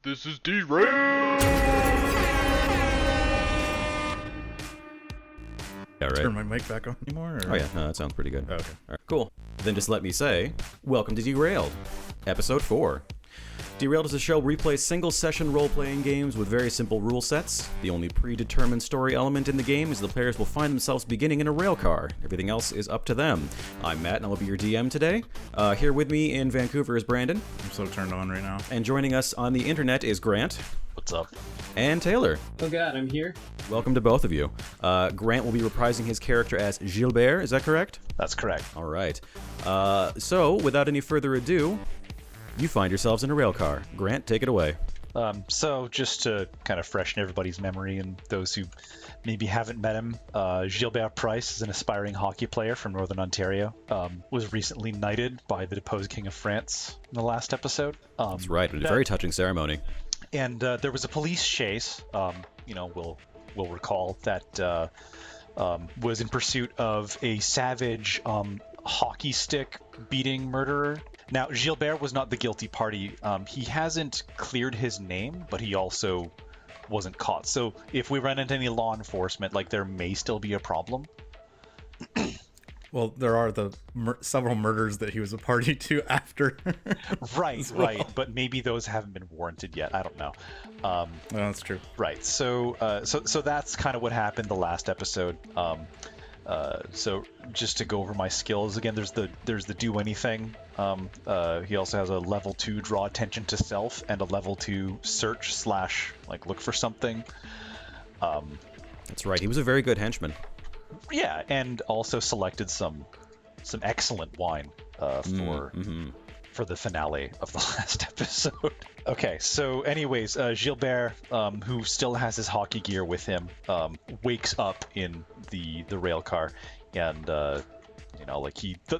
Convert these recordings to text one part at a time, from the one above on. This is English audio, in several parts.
This is Derailed! Yeah, right. Turn my mic back on anymore? Or? Oh yeah, no, that sounds pretty good. Okay. All right, cool. Then just let me say, welcome to Derailed, Episode 4. Derailed is a show where we play single-session role-playing games with very simple rule sets. The only predetermined story element in the game is the players will find themselves beginning in a railcar. Everything else is up to them. I'm Matt, and I'll be your DM today. Here with me in Vancouver is Brandon. I'm so turned on right now. And joining us on the internet is Grant. What's up? And Taylor. Oh god, I'm here. Welcome to both of you. Grant will be reprising his character as Gilbert, is that correct? That's correct. All right. So, without any further ado, you find yourselves in a railcar. Grant, take it away. So just to kind of freshen everybody's memory and those who maybe haven't met him, Gilbert Price is an aspiring hockey player from Northern Ontario. Was recently knighted by the deposed King of France in the last episode. That's right, a very touching ceremony. And there was a police chase, we'll recall, that was in pursuit of a savage hockey stick beating murderer. Now, Gilbert was not the guilty party. He hasn't cleared his name, but he also wasn't caught. So if we run into any law enforcement, there may still be a problem. Well, there are the several murders that he was a party to after. Right. But maybe those haven't been warranted yet. I don't know. No, that's true. Right. So that's kind of what happened the last episode. So just to go over my skills again, there's the do anything. He also has a level 2 draw attention to self and a level 2 search / look for something. That's right, he was a very good henchman. Yeah, and also selected some excellent wine for the finale of the last episode. Okay, so anyways, Gilbert, who still has his hockey gear with him, wakes up in the rail car, and the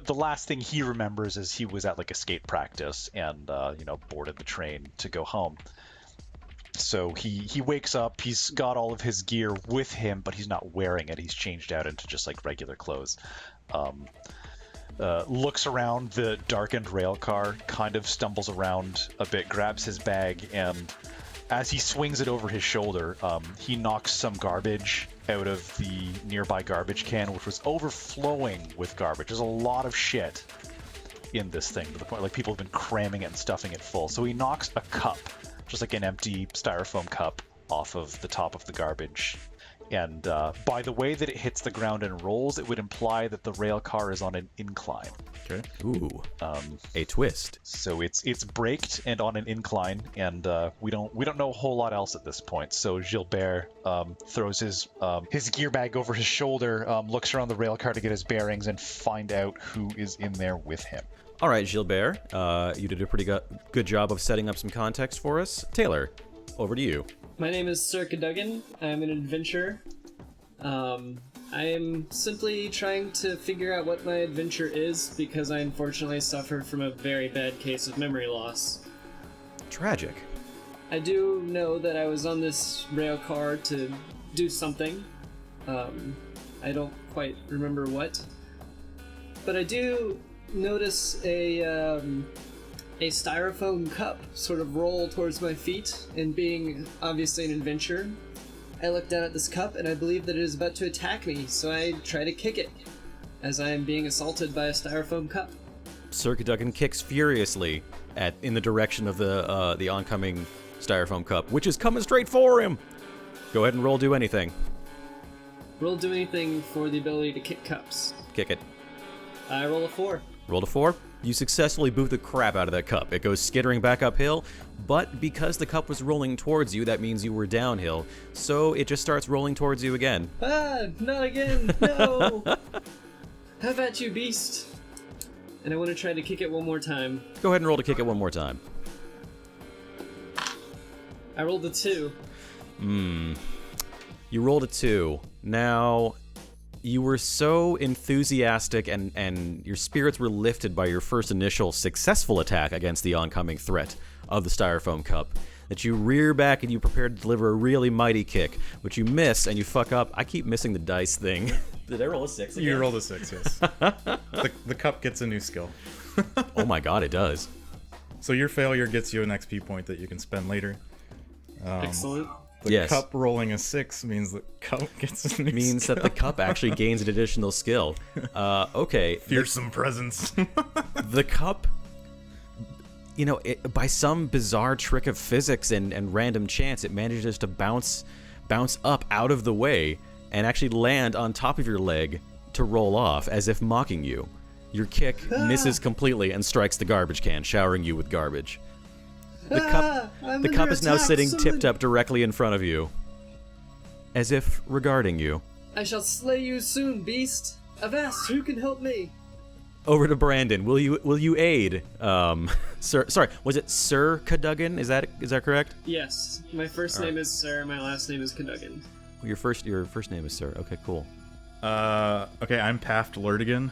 last thing he remembers is he was at a skate practice and boarded the train to go home. So he wakes up, he's got all of his gear with him, but he's not wearing it. He's changed out into just regular clothes. Looks around the darkened rail car, kind of stumbles around a bit, grabs his bag, and as he swings it over his shoulder, he knocks some garbage out of the nearby garbage can, which was overflowing with garbage. There's a lot of shit in this thing, to the point people have been cramming it and stuffing it full. So he knocks a cup, just an empty styrofoam cup, off of the top of the garbage. And by the way that it hits the ground and rolls, it would imply that the rail car is on an incline. Okay. Ooh, a twist. So it's braked and on an incline, and we don't know a whole lot else at this point. So Gilbert throws his gear bag over his shoulder, looks around the rail car to get his bearings and find out who is in there with him. All right, Gilbert, you did a pretty good job of setting up some context for us. Taylor, over to you. My name is Sir Cadogan. I'm an adventurer. I am simply trying to figure out what my adventure is because I unfortunately suffered from a very bad case of memory loss. Tragic. I do know that I was on this rail car to do something. I don't quite remember what. But I do notice a styrofoam cup sort of roll towards my feet, and being obviously an adventurer, I look down at this cup and I believe that it is about to attack me, so I try to kick it as I am being assaulted by a styrofoam cup. Sir Cadogan kicks furiously in the direction of the oncoming styrofoam cup, which is coming straight for him. Go ahead and roll do anything. Roll do anything for the ability to kick cups. Kick it. I roll a 4. Rolled a 4. You successfully boot the crap out of that cup. It goes skittering back uphill, but because the cup was rolling towards you, that means you were downhill, so it just starts rolling towards you again. Ah, not again, no! How about you, beast? And I want to try to kick it one more time. Go ahead and roll to kick it one more time. I rolled a 2. You rolled a 2. Now, you were so enthusiastic and your spirits were lifted by your first initial successful attack against the oncoming threat of the styrofoam cup that you rear back and you prepare to deliver a really mighty kick, but you miss and you fuck up. I keep missing the dice thing. Did I roll a 6 again? You rolled a 6, yes. The cup gets a new skill. Oh my god, it does. So your failure gets you an XP point that you can spend later. Excellent. The cup rolling a 6 means the cup gets a new Means skill. that the cup actually gains an additional skill. Okay. Fearsome presence. The cup, by some bizarre trick of physics and random chance, it manages to bounce up out of the way and actually land on top of your leg to roll off, as if mocking you. Your kick misses completely and strikes the garbage can, showering you with garbage. The cup is now sitting tipped up directly in front of you, as if regarding you. I shall slay you soon, beast. Avast, who can help me? Over to Brandon. Will you aid? Sir, sorry, was it Sir Cadogan? Is that correct? Yes. My first name is Sir. My last name is Cadogan. Your first name is Sir. Okay, cool. Okay, I'm Paft Lurdigan,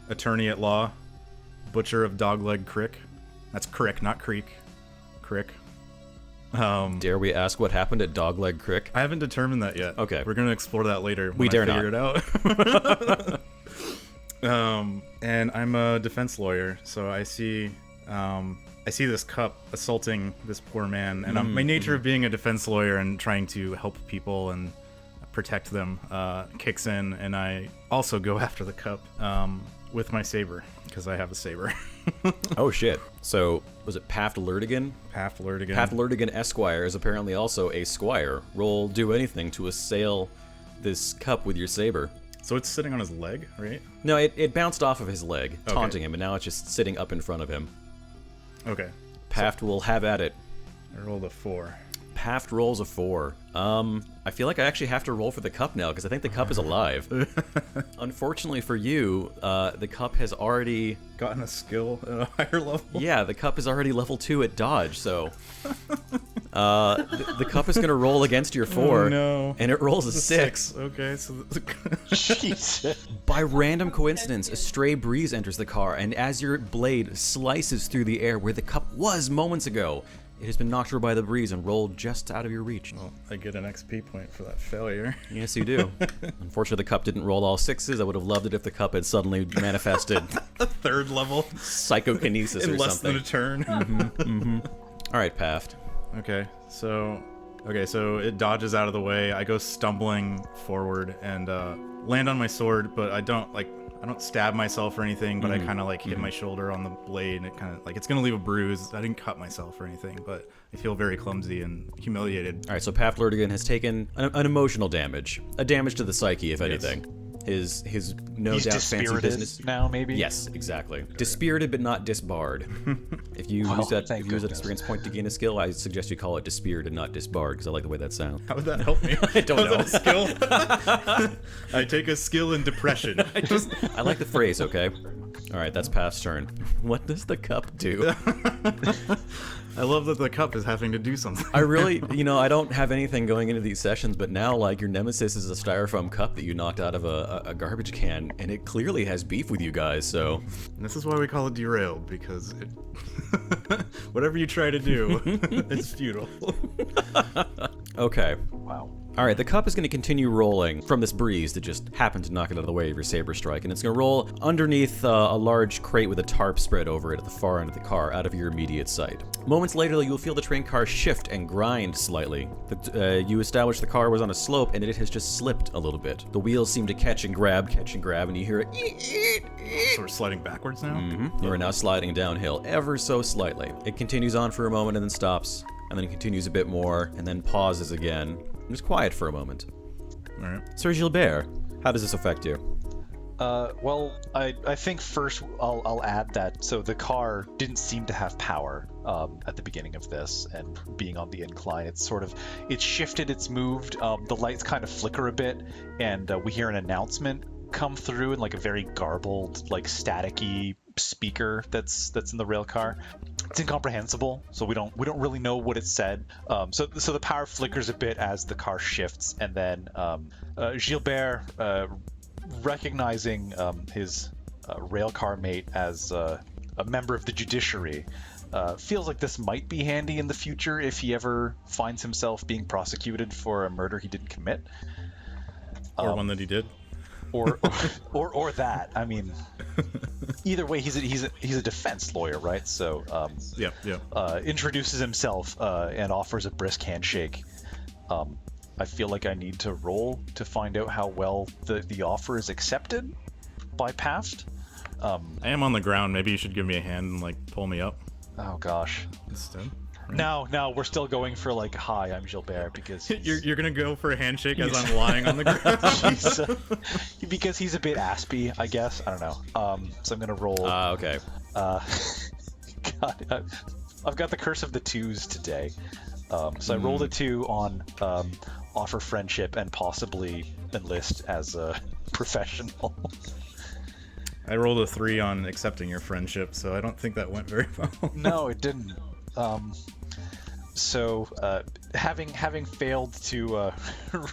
attorney at law, butcher of Dogleg Crick. That's Crick, not Creek. Crick. Dare we ask what happened at Dogleg Crick? I haven't determined that yet. Okay. We're gonna explore that later. We dare not. Figure it out. And I'm a defense lawyer, so I see this cup assaulting this poor man, and my nature of being a defense lawyer and trying to help people and protect them kicks in, and I also go after the cup with my saber, because I have a saber. Oh shit. So, was it Paft Lurdigan? Paft Lurdigan. Paft Lurdigan Esquire is apparently also a squire. Roll do anything to assail this cup with your saber. So it's sitting on his leg, right? No, it bounced off of his leg, taunting him, and now it's just sitting up in front of him. Okay. Paft will have at it. I rolled a 4. Paft rolls a 4. I feel like I actually have to roll for the cup now, because I think the cup is alive. Unfortunately for you, the cup has already... Gotten a skill at a higher level? Yeah, the cup is already level 2 at dodge, so... the cup is going to roll against your 4, and it rolls a 6. Okay, so... Jeez. By random coincidence, a stray breeze enters the car, and as your blade slices through the air where the cup was moments ago, it has been knocked over by the breeze and rolled just out of your reach. Well, I get an XP point for that failure. Yes, you do. Unfortunately, the cup didn't roll all 6s. I would have loved it if the cup had suddenly manifested A 3rd level psychokinesis in or less something. than a turn. All right, Paft. Okay, so it dodges out of the way. I go stumbling forward and land on my sword, but I don't stab myself or anything, but I kind of hit my shoulder on the blade, and it kind of it's gonna leave a bruise. I didn't cut myself or anything, but I feel very clumsy and humiliated. All right, so Paft Lurdigan has taken an emotional damage, a damage to the psyche, if anything. His no He's doubt fancy dispirited business now, maybe? Yes, exactly. Dispirited but not disbarred. If you use that thank use that goodness. experience point to gain a skill, I suggest you call it dispirited, not disbarred, because I like the way that sounds. How would that help me? I don't know. Is that a skill? I take a skill in depression. I like the phrase, okay? All right, that's Paft's turn. What does the cup do? I love that the cup is having to do something. I really, I don't have anything going into these sessions, but now, your nemesis is a styrofoam cup that you knocked out of a garbage can, and it clearly has beef with you guys, so... And this is why we call it Derailed, because whatever you try to do, it's futile. Okay. Wow. All right, the cup is going to continue rolling from this breeze that just happened to knock it out of the way of your saber strike, and it's going to roll underneath a large crate with a tarp spread over it at the far end of the car, out of your immediate sight. Moments later, you'll feel the train car shift and grind slightly. You established the car was on a slope, and it has just slipped a little bit. The wheels seem to catch and grab, and you hear it. So we're sliding backwards now? Mm-hmm. You are now sliding downhill ever so slightly. It continues on for a moment and then stops, and then it continues a bit more, and then pauses again. It's quiet for a moment. All right. Sir Gilbert, how does this affect you? Well, I think first I'll add that so the car didn't seem to have power at the beginning of this, and being on the incline, it's shifted, it's moved. The lights kind of flicker a bit, and we hear an announcement come through in a very garbled, staticky speaker that's in the rail car. It's incomprehensible, so we don't really know what it said. So the power flickers a bit as the car shifts, and then Gilbert, recognizing his railcar mate as a member of the judiciary, feels like this might be handy in the future if he ever finds himself being prosecuted for a murder he didn't commit. Or one that he did. Or that. I mean, Either way, he's a defense lawyer, right? So Yep. introduces himself and offers a brisk handshake. I feel like I need to roll to find out how well the offer is accepted by Past. I am on the ground. Maybe you should give me a hand and like pull me up Oh gosh. instead. No, we're still going for like, hi, I'm Gilbert, because You're gonna go for a handshake as I'm lying on the ground. because he's a bit aspy, I guess. I don't know. So I'm gonna roll. Okay. God, I've got the curse of the twos today. So I rolled a 2 on offer friendship and possibly enlist as a professional. I rolled a 3 on accepting your friendship, so I don't think that went very well. No, it didn't. So having failed to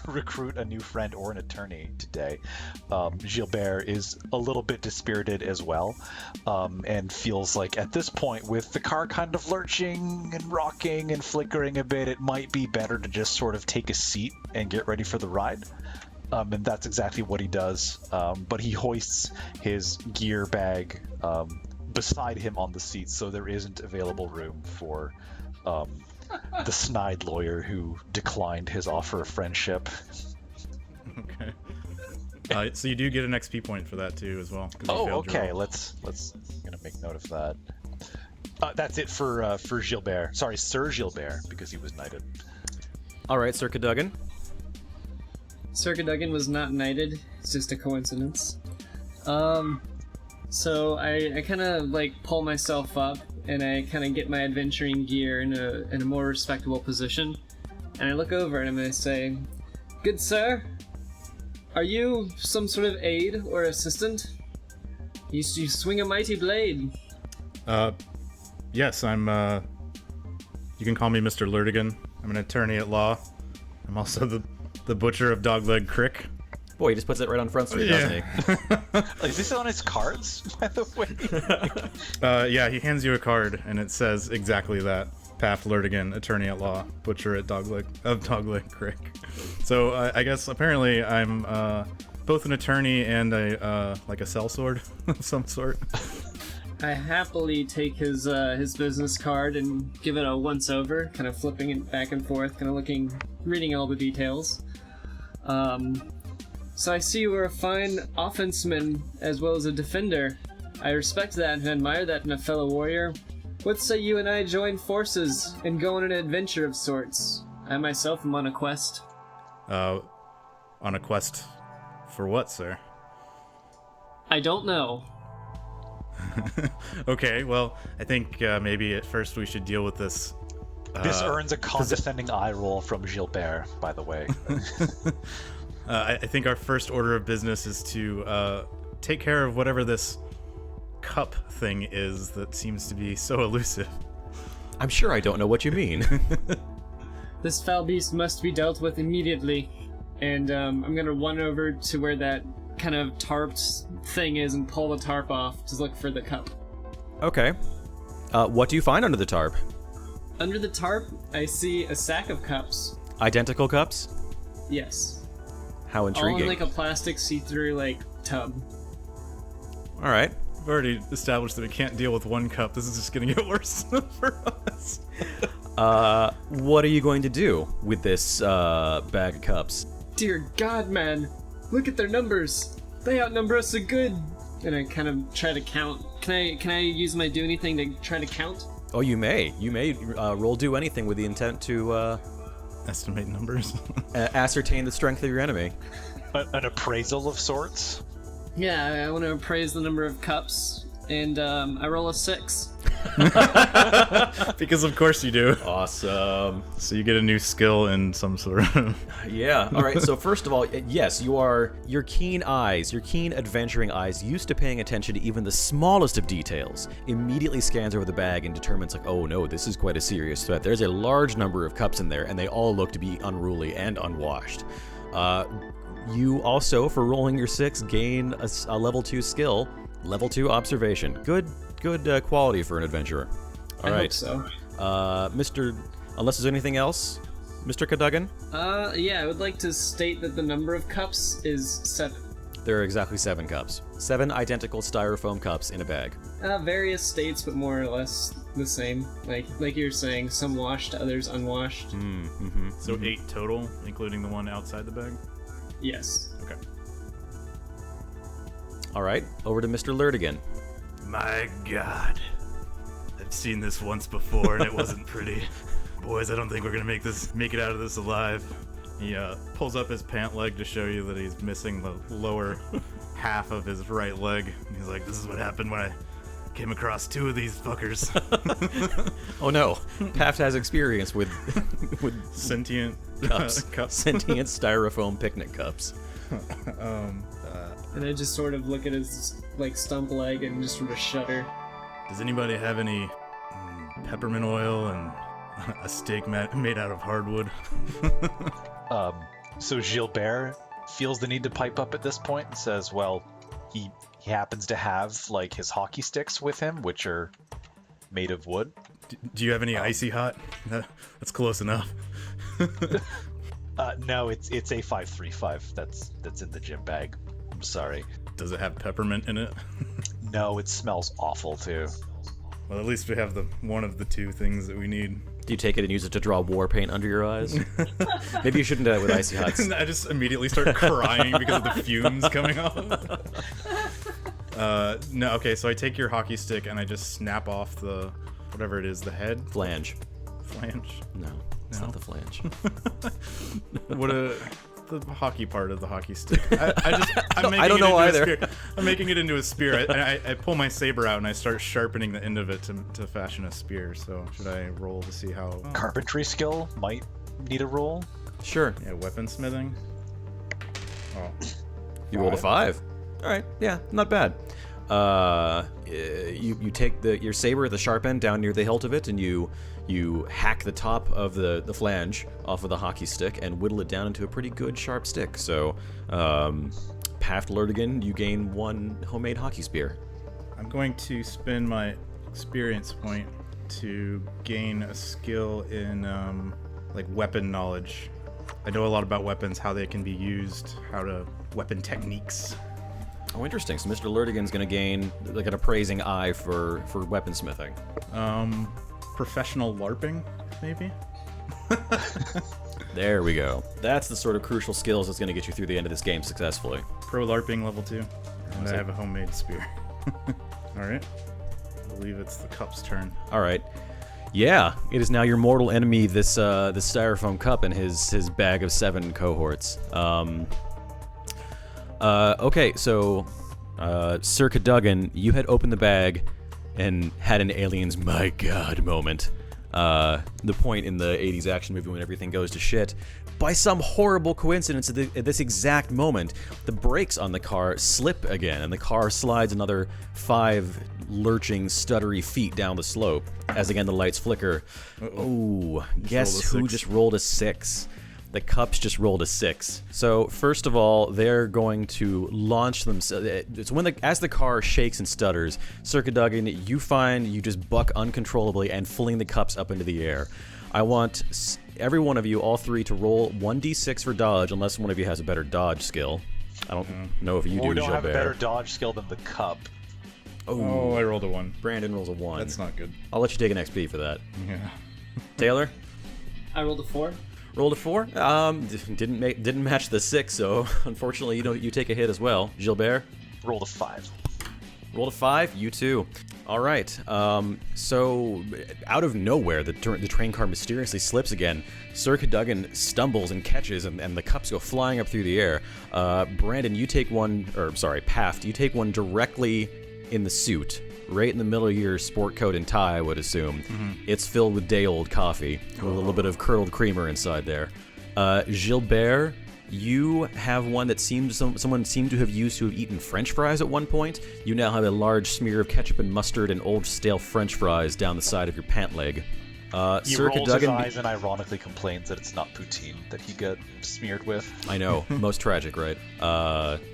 recruit a new friend or an attorney today, Gilbert is a little bit dispirited as well, and feels like at this point, with the car kind of lurching and rocking and flickering a bit, it might be better to just sort of take a seat and get ready for the ride. And that's exactly what he does. But he hoists his gear bag beside him on the seat, so there isn't available room for the snide lawyer who declined his offer of friendship. Okay. So you do get an XP point for that too, as well. 'Cause you Oh, failed your okay. roll. Let's. I'm gonna make note of that. That's it for Gilbert. Sorry, Sir Gilbert, because he was knighted. All right, Sir Cadogan. Sir Cadogan was not knighted. It's just a coincidence. So I kind of like pull myself up and I kind of get my adventuring gear in a more respectable position, and I look over and I'm gonna say, "Good sir, are you some sort of aide or assistant? You swing a mighty blade." Yes, I'm. You can call me Mr. Lurdigan. I'm an attorney at law. I'm also the butcher of Dogleg Crick. Boy, he just puts it right on Front Street, doesn't he? Is this on his cards, by the way? Yeah, he hands you a card, and it says exactly that. Path Lurdigan, attorney at law, butcher at Dogleg Crick. So I guess apparently I'm both an attorney and a sellsword of some sort. I happily take his business card and give it a once over, kind of flipping it back and forth, kind of reading all the details. So I see you are a fine offenseman as well as a defender. I respect that and admire that in a fellow warrior. What say you and I join forces and go on an adventure of sorts? I myself am on a quest. On a quest for what, sir? I don't know. Okay, well, I think maybe at first we should deal with this. This earns a condescending eye roll from Gilbert, by the way. I think our first order of business is to take care of whatever this cup thing is that seems to be so elusive. I'm sure I don't know what you mean. This foul beast must be dealt with immediately. And I'm gonna run over to where that kind of tarped thing is and pull the tarp off to look for the cup. Okay. What do you find under the tarp? Under the tarp, I see a sack of cups. Identical cups? Yes. How All intriguing. in like a plastic see-through tub. All right. We've already established that we can't deal with one cup. This is just gonna get worse for us. What are you going to do with this bag of cups? Dear God, man, look at their numbers. They outnumber us a good. And I kind of try to count. Can I use my do anything to try to count? Oh, you may. You may roll do anything with the intent to Estimate numbers. ascertain the strength of your enemy. An appraisal of sorts? Yeah, I want to appraise the number of cups, and I roll a 6. Because of course you do. Awesome. So you get a new skill in some sort of... Yeah. All right. So first of all, yes, your keen eyes, your keen adventuring eyes, used to paying attention to even the smallest of details, immediately scans over the bag and determines like, oh no, this is quite a serious threat. There's a large number of cups in there, and they all look to be unruly and unwashed. You also, for rolling your 6, gain a level 2 skill, level 2 observation. Good quality for an adventurer. All right. I hope so. Unless there's anything else, Mr. Cadogan? Yeah, I would like to state that the number of cups is 7. There are exactly 7 cups. 7 identical styrofoam cups in a bag. Various states, but more or less the same. Like you're saying, some washed, others unwashed. So 8 total, including the one outside the bag? Yes. Okay. All right, over to Mr. Lerdigan. My God. I've seen this once before and it wasn't pretty. Boys, I don't think we're gonna make it out of this alive. He pulls up his pant leg to show you that he's missing the lower half of his right leg. He's like, this is what happened when I came across 2 of these fuckers. Oh no, Paft has experience with Sentient cups. cups. Sentient styrofoam picnic cups. And I just sort of look at his stump leg and just sort of shudder. Does anybody have any peppermint oil and a steak made out of hardwood? So Gilbert feels the need to pipe up at this point and says, well, he happens to have his hockey sticks with him, which are made of wood. Do you have any icy hot? That's close enough. No, it's a 535 that's in the gym bag. I'm sorry. Does it have peppermint in it? No, it smells awful too. Well, at least we have one of the 2 things that we need. Do you take it and use it to draw war paint under your eyes? Maybe you shouldn't do that with icy hots. I just immediately start crying because of the fumes coming off. No, okay, so I take your hockey stick and I just snap off the, whatever it is, the head? Flange. Flange? No, it's not the flange. The hockey part of the hockey stick. I'm making I don't know either. I'm making it into a spear. I pull my saber out and I start sharpening the end of it to fashion a spear. So should I roll to see how? Carpentry skill might need a roll. Sure. Yeah, weaponsmithing. Oh. You rolled a 5. All right. Yeah, not bad. You take your saber at the sharp end down near the hilt of it, and you hack the top of the flange off of the hockey stick and whittle it down into a pretty good sharp stick. So, Paft Lerdigan, you gain 1 homemade hockey spear. I'm going to spend my experience point to gain a skill in weapon knowledge. I know a lot about weapons, how they can be used, weapon techniques. Oh, interesting. So Mr. Lerdigan's going to gain an appraising eye for weaponsmithing. Professional LARPing, maybe? There we go. That's the sort of crucial skills that's going to get you through the end of this game successfully. Pro LARPing level 2. And I have a homemade spear. Alright. I believe it's the cup's turn. Alright. Yeah, it is now your mortal enemy, this styrofoam cup and his bag of 7 cohorts. Okay, so Sir Cadogan, you had opened the bag and had an alien's my god moment. The point in the 80s action movie when everything goes to shit. By some horrible coincidence, at this exact moment, the brakes on the car slip again, and the car slides another 5 lurching, stuttery feet down the slope, as again the lights flicker. Ooh, guess who just rolled a 6? The Cups just rolled a 6. So first of all, they're going to launch themselves. It's as the car shakes and stutters, Sir Cadogan, you find you just buck uncontrollably and fling the Cups up into the air. I want every one of you, all 3, to roll 1d6 for dodge, unless one of you has a better dodge skill. I don't know if you do, We don't Gilbert. have a better dodge skill than the Cup. Oh, I rolled a 1. Brandon rolls a 1. That's not good. I'll let you take an XP for that. Yeah. Taylor? I rolled a 4. Rolled a 4. Didn't match the 6, so unfortunately you take a hit as well. Gilbert? Rolled a 5. Rolled a 5. You too. All right. So out of nowhere, the train car mysteriously slips again. Sir Cadogan stumbles and catches, and the Cups go flying up through the air. Brandon, you take one, or sorry, Paft, you take one directly in the suit. Right in the middle of your sport coat and tie, I would assume. Mm-hmm. It's filled with day-old coffee, with a little bit of curdled creamer inside there. Gilbert, you have one that someone seemed to have used to have eaten French fries at one point. You now have a large smear of ketchup and mustard and old stale French fries down the side of your pant leg. He Sir rolls Cadogan, his eyes and ironically complains that it's not poutine that he got smeared with. I know, most tragic, right?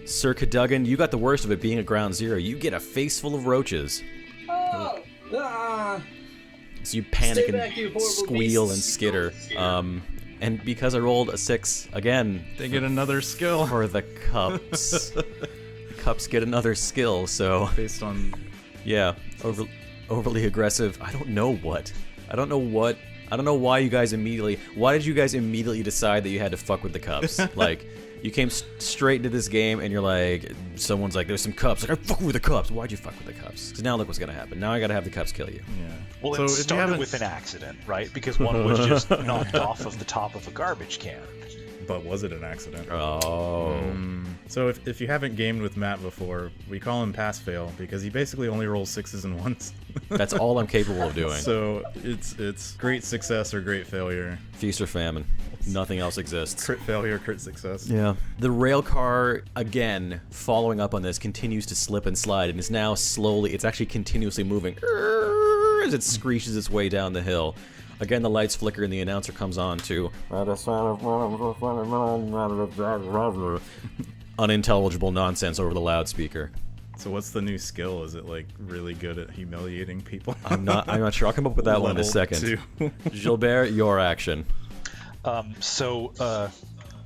Sir Cadogan, you got the worst of it being at ground zero. You get a face full of roaches. Oh! Ah! So you panic Stay back, and you horrible squeal beasts. and skitter. And because I rolled a 6 again, They get another skill. for the Cups. cups get another skill, so Based on yeah, overly aggressive. I don't know why you guys immediately. Why did you guys immediately decide that you had to fuck with the cups? Like, you came straight into this game and you're like, someone's like, there's some cups. Like, I fuck with the cups. Why'd you fuck with the cups? Because now look what's gonna happen. Now I gotta have the cups kill you. yeah. Well, So it if you started haven't- with an accident, right? Because one was just knocked off of the top of a garbage can. But was it an accident? Oh. So if you haven't gamed with Matt before, we call him pass fail because he basically only rolls 6s and 1s. That's all I'm capable of doing. So it's great success or great failure. Feast or famine. Nothing else exists. Crit failure, crit success. Yeah. The rail car, again, following up on this, continues to slip and slide, and is now slowly, it's actually continuously moving as it screeches its way down the hill. Again, the lights flicker and the announcer comes on to unintelligible nonsense over the loudspeaker. So what's the new skill? Is it like really good at humiliating people? I'm not sure. I'll come up with that one in a Level second. 2. Gilbert, your action. So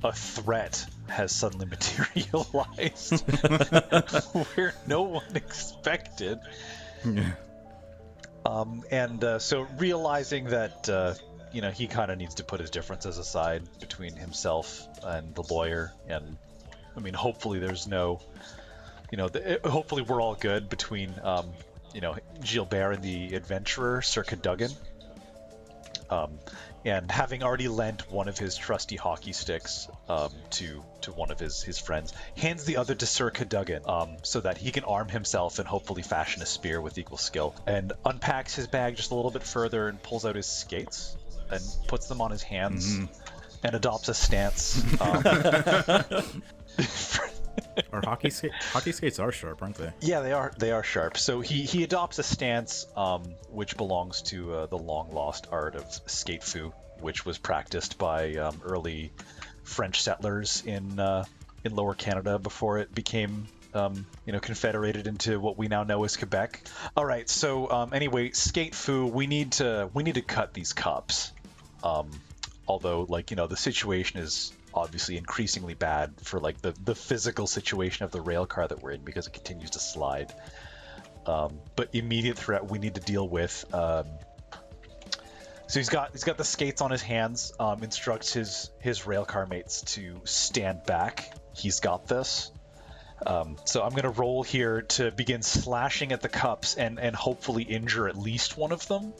a threat has suddenly materialized where no one expected. Yeah. So realizing that he kind of needs to put his differences aside between himself and the lawyer, and I mean, hopefully there's no, hopefully we're all good between Gilbert and the adventurer Sir Cadogan. And having already lent one of his trusty hockey sticks to one of his friends, hands the other to Sir Cadogan so that he can arm himself and hopefully fashion a spear with equal skill, and unpacks his bag just a little bit further and pulls out his skates and puts them on his hands and adopts a stance. Our hockey skates are sharp, aren't they? Yeah, they are sharp. So he adopts a stance which belongs to the long lost art of skate fu, which was practiced by early French settlers in Lower Canada before it became confederated into what we now know as Quebec. All right. So anyway, skate fu. We need to cut these cups. Although the situation is obviously increasingly bad for the physical situation of the rail car that we're in because it continues to slide. But immediate threat we need to deal with. So he's got the skates on his hands. Instructs his rail car mates to stand back. He's got this. So I'm gonna roll here to begin slashing at the cups and hopefully injure at least one of them.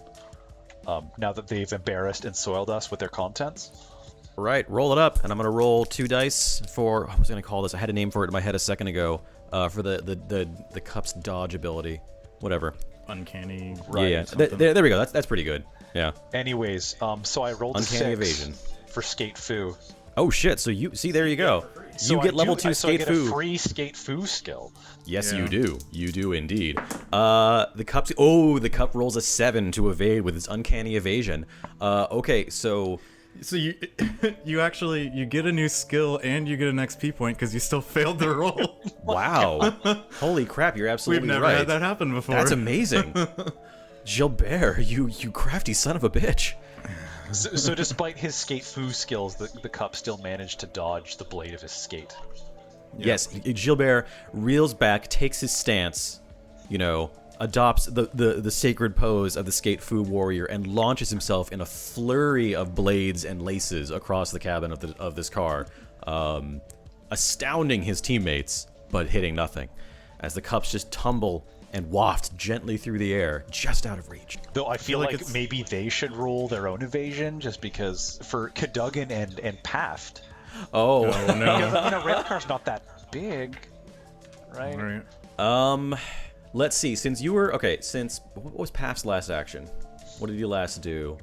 Now that they've embarrassed and soiled us with their contents. Right, roll it up, and I'm gonna roll 2 dice for. I was gonna call this. I had a name for it in my head a second ago. For the cup's dodge ability, whatever. Uncanny. Right. Yeah. There we go. That's pretty good. Yeah. Anyways, so I rolled Uncanny a 6 evasion for skate fu. Oh shit! So you see, there you go. So You get level 2 so I skate get fu. a free skate fu skill. Yes, Yeah. you do. You do indeed. The cup. Oh, the cup rolls a 7 to evade with its uncanny evasion. Okay, so. So you get a new skill and you get an XP point because you still failed the roll. Wow. Holy crap! You're absolutely We've never right. had that happen before. That's amazing. Gilbert, you crafty son of a bitch. So despite his skate fu skills, the cup still managed to dodge the blade of his skate. Yes, Gilbert reels back, takes his stance, adopts the sacred pose of the skate fu warrior, and launches himself in a flurry of blades and laces across the cabin of this car, astounding his teammates, but hitting nothing, as the cups just tumble and waft gently through the air, just out of reach. Though I feel like it's- maybe they should roll their own evasion, just because for Cadogan and Paft. Oh, Oh no. Because railcar's not that big, right? All right. Let's see. Since what was Paft's last action? What did he last do?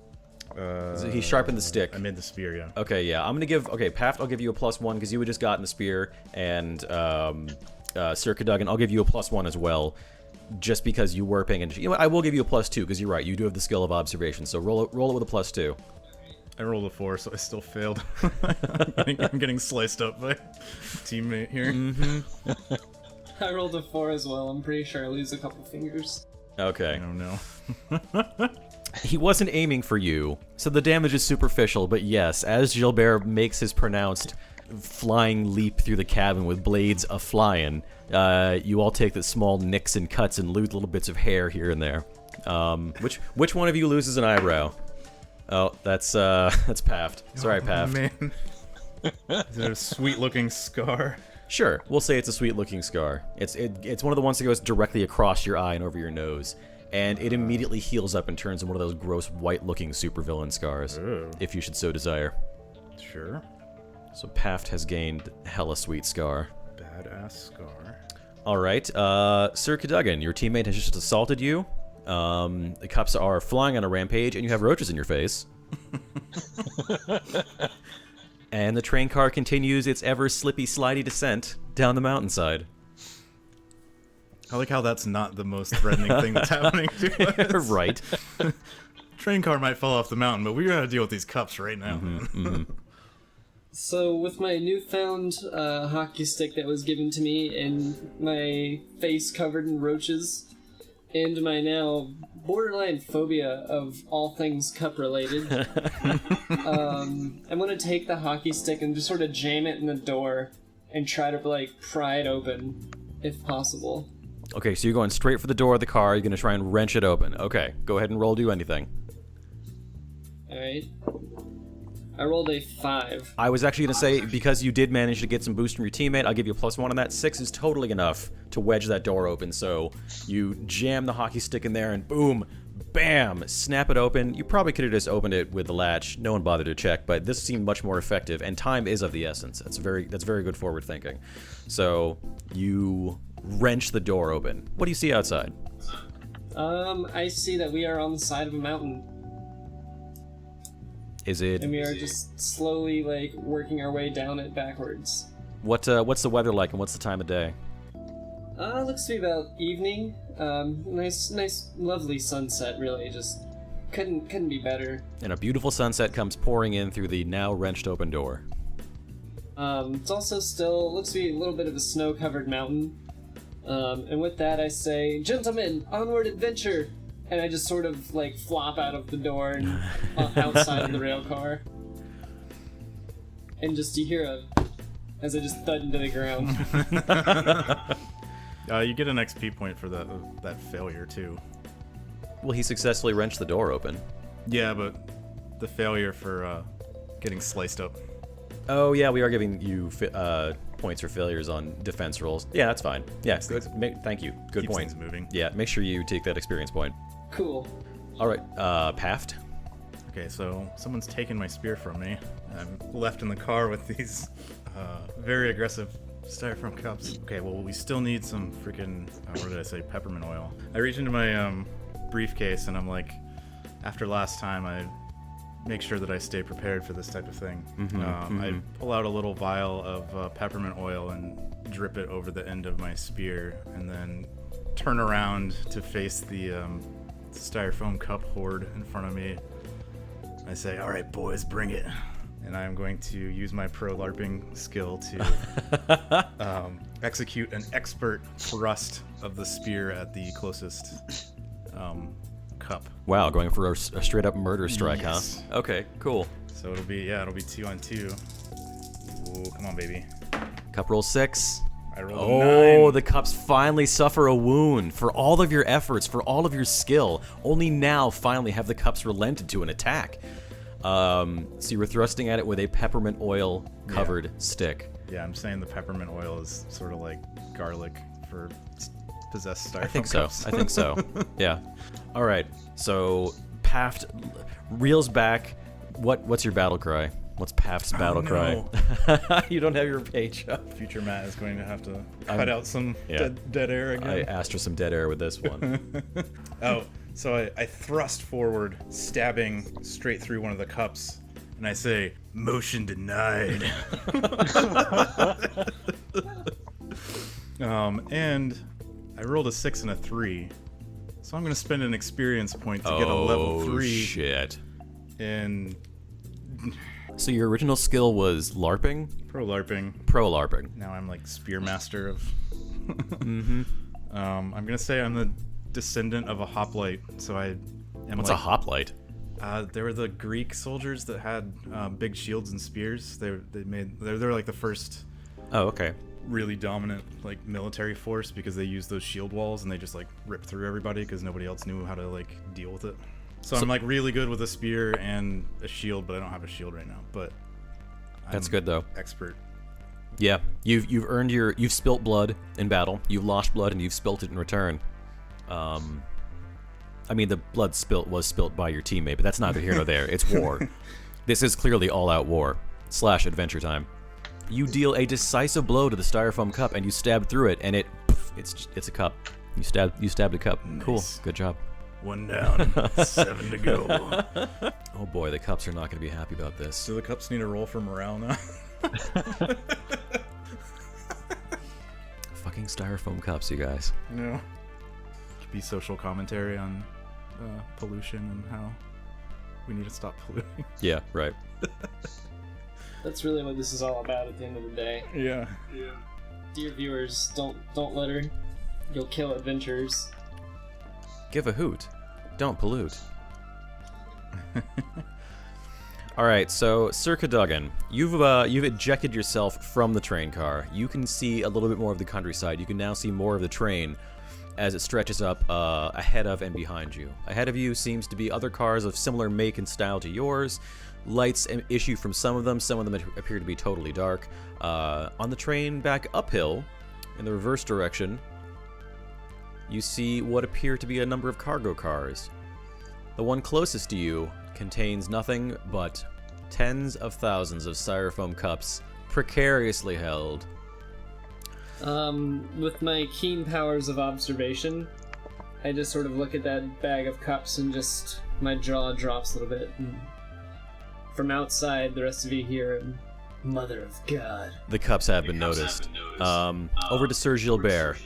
He sharpened the stick. I made the spear, yeah. Okay, yeah. I'm gonna give. Okay, Paft, I'll give you a +1 because you had just gotten the spear, and Sir Cadogan, I'll give you a +1 as well, just because you were paying attention. You know what? I will give you a +2 because you're right. You do have the skill of observation. So roll it with a +2. I rolled a 4, so I still failed. I'm getting sliced up by a teammate here. I rolled a 4 as well. I'm pretty sure I lose a couple fingers. I Okay. don't know. He wasn't aiming for you, so the damage is superficial, but yes, as Gilbert makes his pronounced flying leap through the cabin with blades a-flying, you all take the small nicks and cuts and lose little bits of hair here and there. Which one of you loses an eyebrow? Oh, that's Paft. Sorry, Paft. Man. Is it a sweet-looking scar? Sure, we'll say it's a sweet-looking scar. It's one of the ones that goes directly across your eye and over your nose, and it immediately heals up and turns into one of those gross white-looking supervillain scars, if you should so desire. Sure. So Paft has gained hella sweet scar. Badass scar. All right, Sir Cadogan, your teammate has just assaulted you. The cups are flying on a rampage, and you have roaches in your face. And the train car continues its ever slippy, slidey descent down the mountainside. I like how that's not the most threatening thing that's happening to us. Right. Train car might fall off the mountain, but we gotta deal with these cups right now. So with my newfound hockey stick that was given to me and my face covered in roaches and my now borderline phobia of all things cup related, I'm gonna take the hockey stick and just sort of jam it in the door and try to like pry it open if possible. Okay, so you're going straight for the door of the car. You're going to try and wrench it open. Okay, go ahead and roll do anything. Alright. I rolled a 5. I was actually going to say, because you did manage to get some boost from your teammate, I'll give you a +1 on that. 6 is totally enough to wedge that door open. So you jam the hockey stick in there and boom, bam, snap it open. You probably could have just opened it with the latch. No one bothered to check, but this seemed much more effective, and time is of the essence. That's very good forward thinking. So you wrench the door open. What do you see outside? I see that we are on the side of a mountain. Is it? And we are just slowly, like, working our way down it backwards. What's the weather like, and what's the time of day? Looks to be about evening. Nice, lovely sunset, really. Just couldn't be better. And a beautiful sunset comes pouring in through the now wrenched open door. It's also still, looks to be a little bit of a snow-covered mountain. And with that I say, gentlemen, onward adventure! And I just sort of, like, flop out of the door and outside of the rail car. And just you hear as I just thud into the ground. You get an XP point for that failure, too. Well, he successfully wrenched the door open. Yeah, but the failure for getting sliced up. Oh, yeah, we are giving you points for failures on defense rolls. Yeah, that's fine. Yeah, good. Thank you. Good Keeps point. things moving. Yeah, make sure you take that experience point. Cool. All right, Paft. Okay, so someone's taken my spear from me. I'm left in the car with these very aggressive styrofoam cups. Okay, well, we still need some freaking, what did I say, peppermint oil. I reach into my briefcase and I'm like, after last time, I make sure that I stay prepared for this type of thing. I pull out a little vial of peppermint oil and drip it over the end of my spear, and then turn around to face the styrofoam cup horde in front of me. I say, "All right, boys, bring it." And I'm going to use my pro LARPing skill to execute an expert thrust of the spear at the closest cup. Wow, going for a straight up murder strike, Yes. huh? Okay, cool. So it'll be 2 on 2. Ooh, come on, baby. Cup roll 6. I rolled a Oh, 9. the cups finally suffer a wound. For all of your efforts, for all of your skill, only now finally have the cups relented to an attack. So you were thrusting at it with a peppermint oil covered stick. Yeah, I'm saying the peppermint oil is sort of like garlic for possessed styrofoam I think so. cups. I think so. Yeah. All right. So Paft reels back. What's your battle cry? What's Paft's battle cry? You don't have your page up. Future Matt is going to have to cut out some dead air again. I asked for some dead air with this one. So I thrust forward, stabbing straight through one of the cups, and I say, "Motion denied." And I rolled a 6 and a 3, so I'm going to spend an experience point to get a level 3. Shit. In So your original skill was LARPing? pro LARPing. Pro LARPing. Now I'm like spear master of. I'm gonna say I'm the descendant of a hoplite, so I And What's a hoplite? They were the Greek soldiers that had big shields and spears. They're like the first Oh, okay. really dominant like military force because they used those shield walls and they just like ripped through everybody because nobody else knew how to like deal with it. So I'm like really good with a spear and a shield, but I don't have a shield right now. But That's I'm good though. Expert. Yeah, you've earned you've spilt blood in battle. You've lost blood and you've spilt it in return. I mean, the blood was spilt by your teammate, but that's neither here nor there. It's war. This is clearly all-out war / adventure time. You deal a decisive blow to the styrofoam cup, and you stab through it, and it's a cup. You stabbed a cup. Nice. Cool. Good job. 1 down, 7 to go. Oh boy, the cups are not going to be happy about this. Do the cups need a roll for morale now? Fucking styrofoam cups, you guys. No. Could be social commentary on pollution and how we need to stop polluting. Yeah, right. That's really what this is all about at the end of the day. Yeah. Dear viewers, don't let her. You'll kill adventurers. Give a hoot. Don't pollute. All right, so Sir Cadogan, you've ejected yourself from the train car. You can see a little bit more of the countryside. You can now see more of the train as it stretches up ahead of and behind you. Ahead of you seems to be other cars of similar make and style to yours. Lights issue from some of them appear to be totally dark. On the train back uphill, in the reverse direction, you see what appear to be a number of cargo cars. The one closest to you contains nothing but tens of thousands of styrofoam cups precariously held. With my keen powers of observation, I just sort of look at that bag of cups and just my jaw drops a little bit. And from outside, the rest of you hear, "Mother of God." The cups have been noticed. Over to Sir Gilbert.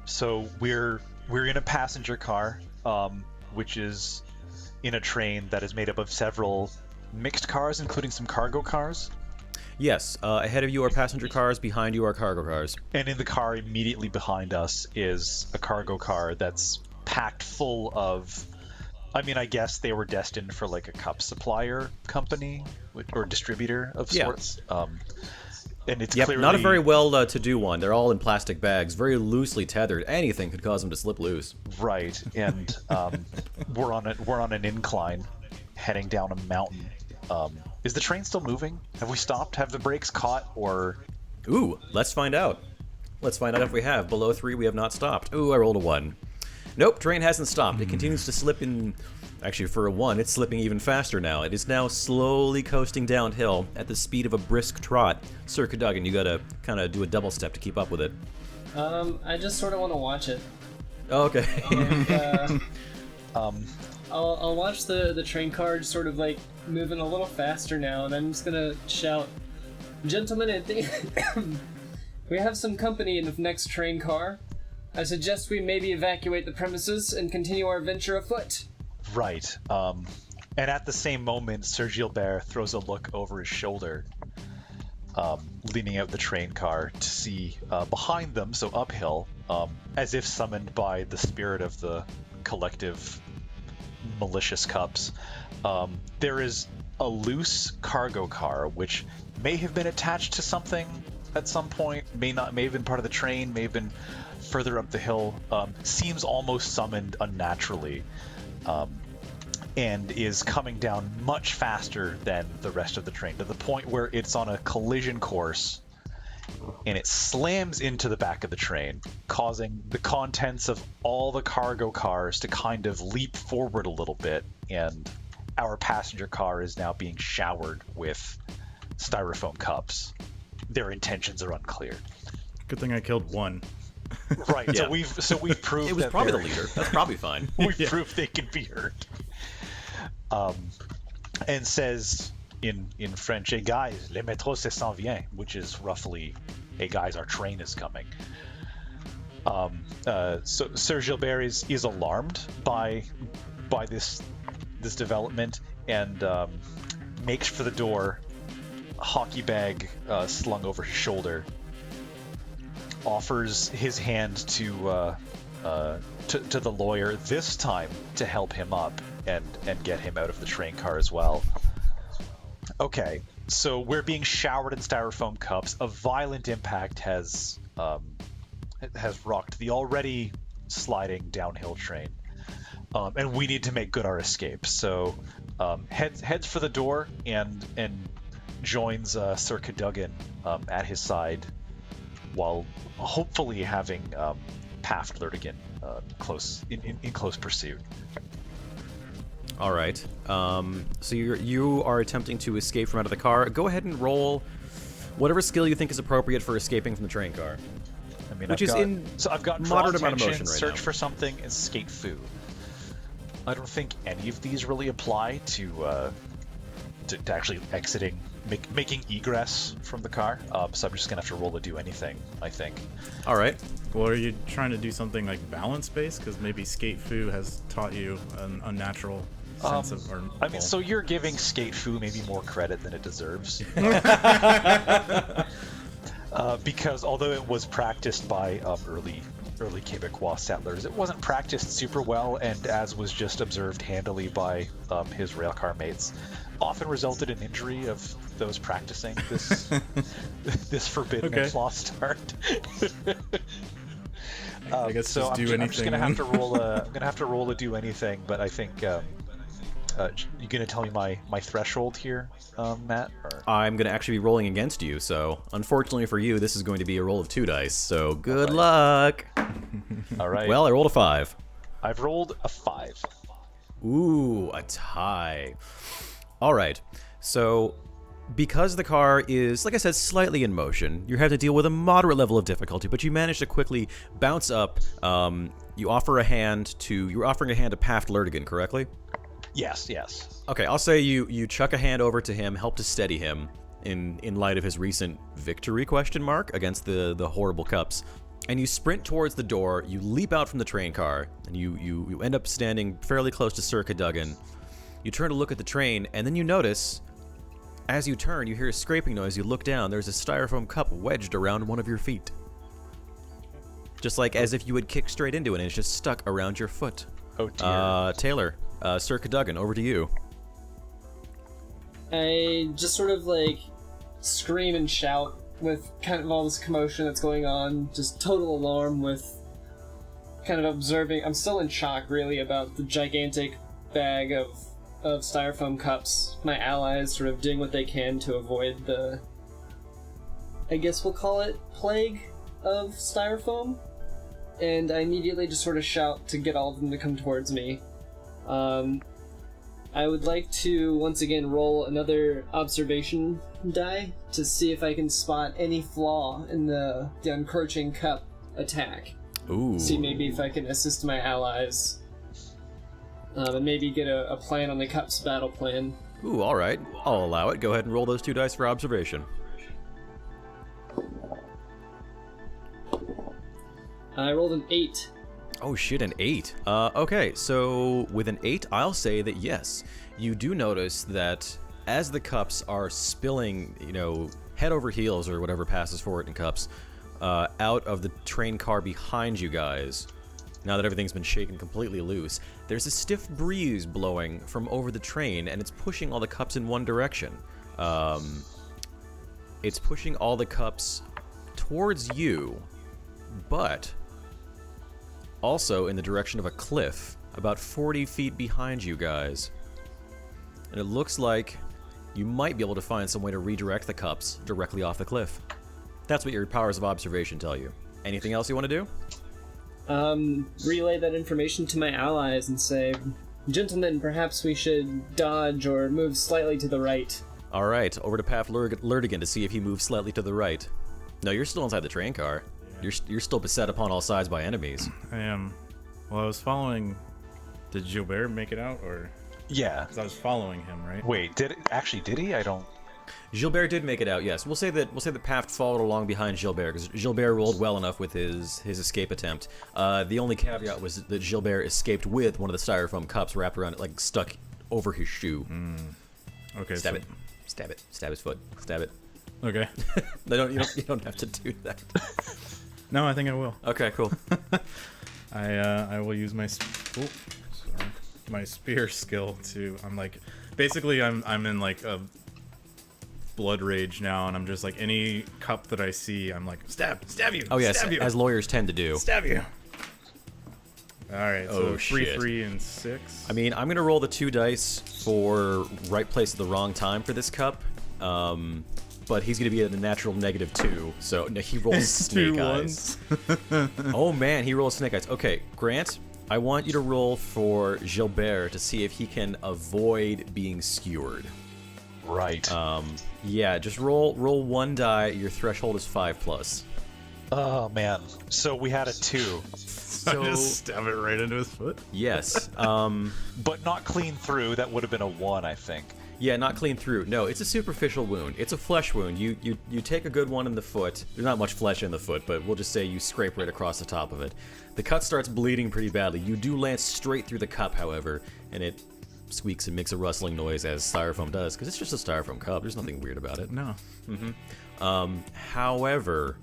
So we're in a passenger car, which is in a train that is made up of several mixed cars, including some cargo cars. Yes, ahead of you are passenger cars, behind you are cargo cars. And in the car immediately behind us is a cargo car that's packed full of, I mean, I guess they were destined for like a cup supplier company or distributor of sorts. And it's clearly not a very well to do one. They're all in plastic bags, very loosely tethered. Anything could cause them to slip loose. Right, and we're on an incline heading down a mountain. Is the train still moving? Have we stopped? Have the brakes caught? Or ooh, let's find out. Let's find out if we have. Below 3, we have not stopped. Ooh, I rolled a 1. Nope, train hasn't stopped. It continues to slip in. Actually, for a 1, it's slipping even faster now. It is now slowly coasting downhill at the speed of a brisk trot. Sir Cadogan, you gotta kind of do a double step to keep up with it. I just sort of want to watch it. Oh, okay. And, I'll watch the train car just sort of like moving a little faster now, and I'm just gonna shout, "Gentlemen, I think we have some company in the next train car. I suggest we maybe evacuate the premises and continue our venture afoot." right. And at the same moment, Sir Gilbert throws a look over his shoulder, leaning out the train car to see behind them, so uphill, as if summoned by the spirit of the collective malicious cups. There is a loose cargo car which may have been attached to something at some point, may have been part of the train, may have been further up the hill, seems almost summoned unnaturally, and is coming down much faster than the rest of the train, to the point where it's on a collision course and it slams into the back of the train, causing the contents of all the cargo cars to kind of leap forward a little bit, and our passenger car is now being showered with styrofoam cups. Their intentions are unclear. Good thing I killed 1. Right. Yeah. So we've proved It was that probably the they're- leader. That's probably fine. We've proved they can be hurt. And says in French, "Hey guys, le métro s'en vient," which is roughly, "Hey guys, our train is coming." So Sir Gilbert is alarmed by this development and makes for the door, hockey bag slung over his shoulder, offers his hand to to the lawyer, this time to help him up and get him out of the train car as well. Okay, so we're being showered in styrofoam cups. A violent impact has rocked the already sliding downhill train, and we need to make good our escape. So heads for the door and joins Sir Cadogan at his side, while hopefully having Paft Lurtigan in close pursuit. All right. So you are attempting to escape from out of the car. Go ahead and roll whatever skill you think is appropriate for escaping from the train car. I mean, I've got moderate draw amount of attention, motion right search now. for something, and skate foo. I don't think any of these really apply to actually exiting, making egress from the car. So I'm just gonna have to roll to do anything, I think. All right. Well, are you trying to do something like balance-based? Because maybe skate foo has taught you an unnatural sense of... I mean, so you're giving skate foo maybe more credit than it deserves. Because although it was practiced by early Quebecois settlers, it wasn't practiced super well, and as was just observed handily by his railcar mates, often resulted in injury of those practicing this this forbidden and lost art. I guess so just do anything. I'm just gonna have to roll I'm gonna have to roll to do anything, but I think you gonna tell me my threshold here, Matt? Or? I'm going to actually be rolling against you, so unfortunately for you, this is going to be a roll of 2 dice, so good luck! All right. Well, I rolled a 5. I've rolled a 5. Ooh, a tie. All right, so because the car is, like I said, slightly in motion, you have to deal with a moderate level of difficulty, but you manage to quickly bounce up. You're offering a hand to Paft Lurtigan, correctly? Yes. Okay, I'll say you chuck a hand over to him, help to steady him in light of his recent victory against the horrible cups. And you sprint towards the door, you leap out from the train car, and you end up standing fairly close to Sir Cadogan. You turn to look at the train, and then you notice, as you turn, you hear a scraping noise. You look down, there's a styrofoam cup wedged around one of your feet. Just like as if you would kick straight into it, and it's just stuck around your foot. Oh dear. Taylor, Sir Cadogan, over to you. I just sort of like scream and shout with kind of all this commotion that's going on, just total alarm with kind of observing. I'm still in shock really about the gigantic bag of styrofoam cups. My allies sort of doing what they can to avoid the, I guess we'll call it, plague of styrofoam. And I immediately just sort of shout to get all of them to come towards me. I would like to once again roll another observation die to see if I can spot any flaw in the encroaching cup attack. Ooh. See maybe if I can assist my allies. And maybe get a plan on the cup's battle plan. Ooh, all right. I'll allow it. Go ahead and roll those 2 dice for observation. I rolled an 8. Oh shit, an 8. Okay, so with an 8, I'll say that yes, you do notice that as the cups are spilling, head over heels or whatever passes for it in cups, out of the train car behind you guys, now that everything's been shaken completely loose, there's a stiff breeze blowing from over the train, and it's pushing all the cups in one direction. It's pushing all the cups towards you, but also in the direction of a cliff about 40 feet behind you guys. And it looks like you might be able to find some way to redirect the cups directly off the cliff. That's what your powers of observation tell you. Anything else you want to do? Relay that information to my allies and say, gentlemen, perhaps we should dodge or move slightly to the right. All right, over to Paft Lurtigan to see if he moves slightly to the right. No, you're still inside the train car. You're still beset upon all sides by enemies. I am. Well, I was following... Did Gilbert make it out, or...? Yeah. Because I was following him, right? Wait, did he? I don't... Gilbert did make it out, yes. We'll say that Paft followed along behind Gilbert, because Gilbert rolled well enough with his escape attempt. The only caveat was that Gilbert escaped with one of the styrofoam cups wrapped around it, like stuck over his shoe. Okay, Stab it. Stab his foot. Stab it. Okay. You don't have to do that. No, I think I will. Okay, cool. I will use my my spear skill to. I'm like, basically I'm in like a blood rage now, and I'm just like, any cup that I see, I'm like, stab you. Oh yes, stab you, as lawyers tend to do. stab you. All right, so Oh, 3, shit. 3, and 6. I mean, I'm gonna roll the 2 dice for right place at the wrong time for this cup. But he's gonna be at a natural -2, so no, he rolls snake eyes. Oh man, he rolls snake eyes. Okay, Grant, I want you to roll for Gilbert to see if he can avoid being skewered. Right. Yeah, just roll 1 die. Your threshold is 5+. Oh man. So we had a 2, So Just stab it right into his foot. yes, but not clean through. That would have been a 1, I think. yeah, not clean through. No, it's a superficial wound. It's a flesh wound. You take a good one in the foot. There's not much flesh in the foot, but we'll just say you scrape right across the top of it. The cut starts bleeding pretty badly. You do lance straight through the cup, however, and it squeaks and makes a rustling noise as styrofoam does, because it's just a styrofoam cup. There's nothing weird about it. No. However,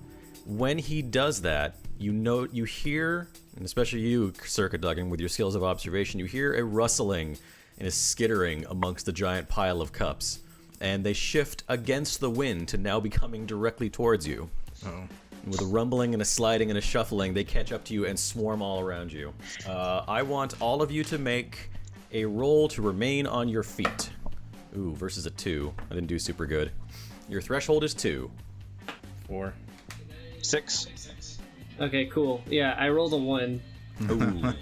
when he does that, you hear, and especially you, Circa Duggan, with your skills of observation, you hear a rustling and a skittering amongst the giant pile of cups, and they shift against the wind to now be coming directly towards you. Oh. With a rumbling and a sliding and a shuffling, they catch up to you and swarm all around you. I want all of you to make a roll to remain on your feet. Ooh, versus a 2. I didn't do super good. Your threshold is 2. 4. 6. Okay, cool. Yeah, I rolled a 1. Ooh.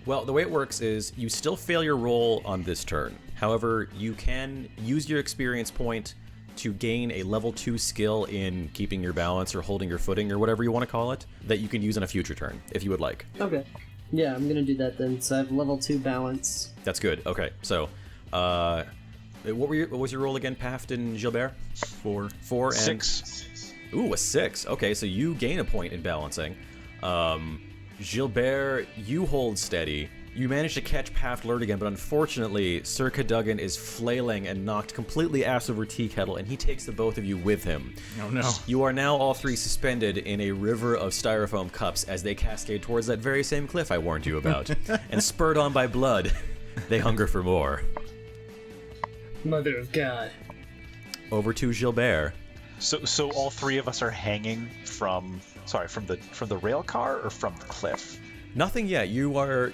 Well, the way it works is you still fail your roll on this turn. However, you can use your experience point to gain a level 2 skill in keeping your balance or holding your footing or whatever you want to call it that you can use on a future turn if you would like. Okay. Yeah, I'm gonna do that then. So I have level 2 balance. That's good. Okay, so what was your roll again, Paft and Gilbert? 4. 4 and 6. Ooh, a 6. Okay, so you gain a point in balancing. Gilbert, you hold steady. You manage to catch Paft Lurd again, but unfortunately, Circa Duggan is flailing and knocked completely ass over tea kettle, and he takes the both of you with him. Oh no. You are now all 3 suspended in a river of styrofoam cups as they cascade towards that very same cliff I warned you about. And spurred on by blood, they hunger for more. Mother of God. Over to Gilbert. So all 3 of us are hanging from the rail car or from the cliff. Nothing yet. You are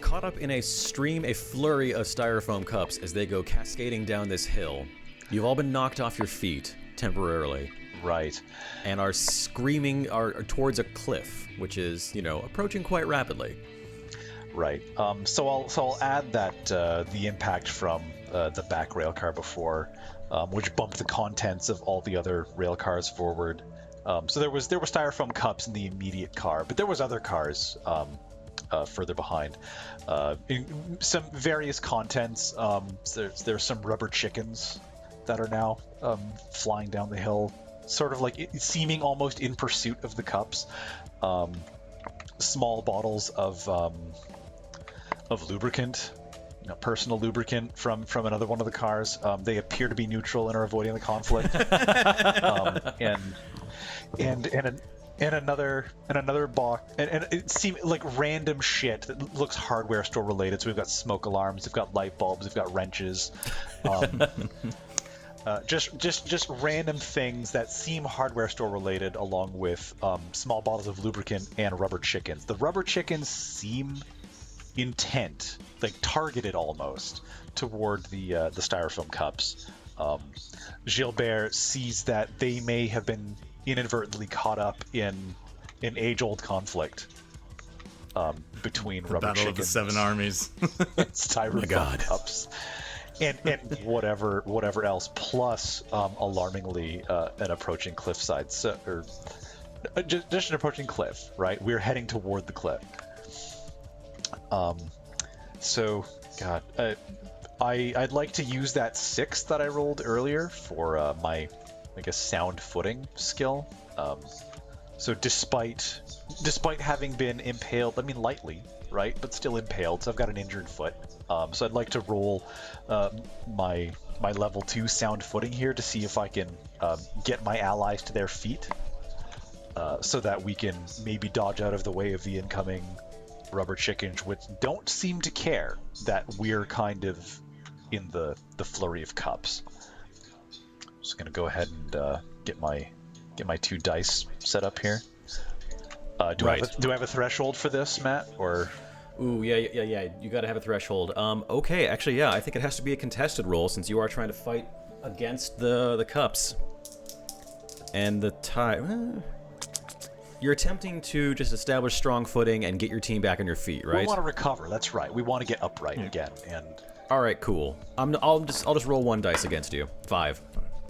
caught up in a flurry of styrofoam cups as they go cascading down this hill. You've all been knocked off your feet temporarily. Right. And are screaming towards a cliff, which is, approaching quite rapidly. Right. So I'll add that the impact from the back rail car before, which bumped the contents of all the other rail cars forward. So there were styrofoam cups in the immediate car, but there was other cars further behind. In some various contents. There's some rubber chickens that are now flying down the hill, sort of like seeming almost in pursuit of the cups. Small bottles of lubricant, personal lubricant from another one of the cars. They appear to be neutral and are avoiding the conflict. And another box, and it seemed like random shit that looks hardware store related. So we've got smoke alarms, we've got light bulbs, we've got wrenches, just random things that seem hardware store related, along with small bottles of lubricant and rubber chickens. The rubber chickens seem intent, like targeted almost, toward the styrofoam cups. Gilbert sees that they may have been inadvertently caught up in an age-old conflict between rubber Battle chickens of the 7 armies. and styrofoam God. cups, and whatever else, plus alarmingly an approaching cliffside, or just an approaching cliff. Right, we're heading toward the cliff. So, God, I'd like to use that 6 that I rolled earlier for my, I guess, sound footing skill. So despite having been impaled, lightly, right, but still impaled, so I've got an injured foot. So I'd like to roll my level 2 sound footing here to see if I can get my allies to their feet. so that we can maybe dodge out of the way of the incoming rubber chickens, which don't seem to care that we're kind of in the flurry of cups. Just gonna go ahead and get my 2 dice set up here. Do I have a threshold for this, Matt? Or Ooh, yeah. You gotta have a threshold. Okay, actually, yeah, I think it has to be a contested roll since you are trying to fight against the cups. And the tie... You're attempting to just establish strong footing and get your team back on your feet, right? We want to recover, that's right. We want to get upright again. And Alright, cool. I'll just roll 1 dice against you. 5.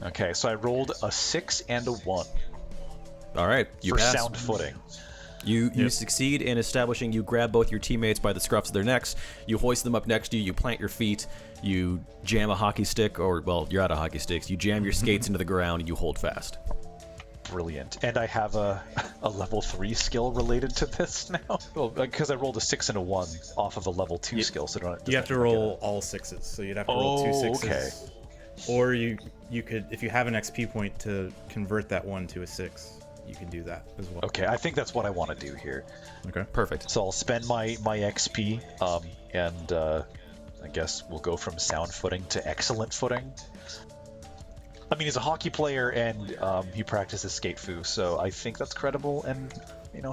Okay, so I rolled a 6 and a 1. Alright, you for pass. sound footing. You succeed in establishing, you grab both your teammates by the scruffs of their necks, you hoist them up next to you, you plant your feet, you jam a hockey stick, or, well, you're out of hockey sticks, you jam your skates into the ground, and you hold fast. Brilliant. And I have a level 3 skill related to this now. Well, because I rolled a 6 and a 1 off of a level 2 skill, so don't... You have to roll all 6s, so you'd have to roll 2 6s. Okay. Or you could, if you have an XP point to convert that 1 to a 6, you can do that as well. Okay, I think that's what I want to do here. Okay. Perfect. So I'll spend my XP, and I guess we'll go from sound footing to excellent footing. I mean, he's a hockey player, and he practices skate fu, so I think that's credible and,